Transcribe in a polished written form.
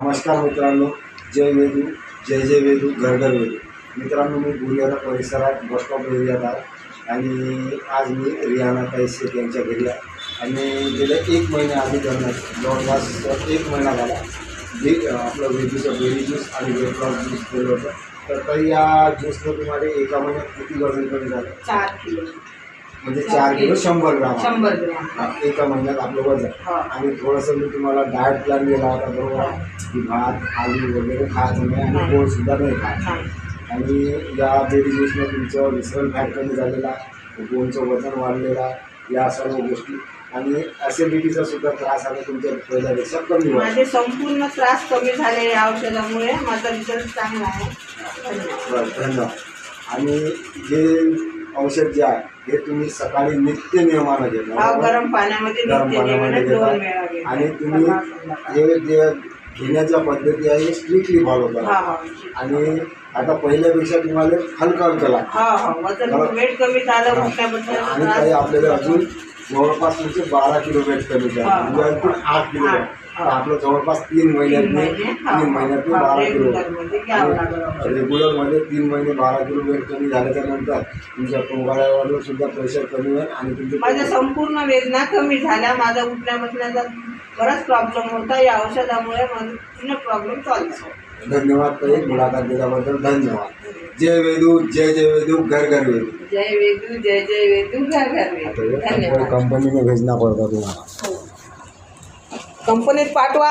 नमस्कार मित्रांनो, जय वेदू, जय जय वेदू, घर घर वेदू. मित्रांनो, मी बुरियारा परिसरात बस स्टॉप एरियात आहे आणि आज मी रियाना ताई शेख यांच्या घरी आहे आणि गेल्या 1 महिन्याआधी जवळपास 1 महिना झाला आपलं वेदूचं बेरी ज्यूस आणि वेट लॉस ज्यूस केलं होतं. तर ताई या ज्यूसनं तुम्हाला एका महिन्यात किती वजन कमी झालं? 4 किलो. म्हणजे 4 किलो 100 ग्राम. 100 ग्राम एका महिन्यात आपलं वजन. आणि थोडंसं मी तुम्हाला डाएट प्लॅन दिला होता बरोबर, की भात आलू वगैरे खायचं नाही आणि गोडसुद्धा नाही खायचं. आणि या बेरी ज्यूसनं तुमचं विसरण फॅट कमी झालेला, बोनचं वजन वाढलेला, या सर्व गोष्टी आणि ॲसिडिटीचा सुद्धा त्रास आहे तुमच्या पहिल्यापेक्षा कमी होईल. माझे संपूर्ण त्रास कमी झाले या औषधामुळे. माझा रिझल्ट चांगला आहे. बरं, धन्यवाद. आणि हे औषध जे आहे हे तुम्ही सकाळी नित्य नियमानं घेता, गरम पाण्यामध्ये घेता आणि तुम्ही हे जे घेण्याच्या पद्धती आहे हे स्ट्रिक्टली फॉलो करा. आणि आता पहिल्यापेक्षा तुम्हाला हलकं लागतं. वेट कमी झालं. आणि काही आपल्याला अजून जवळपास तुमचे 12 किलो वेट कमी झालं, म्हणजे अजून 8 किलो. आपलं जवळपास 3 महिन्यात 12 किलो. रेग्युलरमध्ये 3 महिने 12 किलो वेट कमी झाल्याच्या नंतर तुमच्या टोंगाळ्यावर सुद्धा प्रेशर कमी होईल आणि तुमचे माझ्या संपूर्ण वेदना कमी झाल्या. माझा उठण्या बसण्याचा बराच प्रॉब्लेम होता. या औषधामुळे माझा पूर्ण प्रॉब्लेम चालतो. धन्यवाद ताई, मुलाखत दिल्याबद्दल धन्यवाद. जय वेदू, जय जय वेदू, घर घर वेदू. जय वेदू, जय जय वेदू, घर घर वेदू. धन्यवाद. कंपनी में भेजना पड़ता तुम्हाला. कंपनीत पाठवा.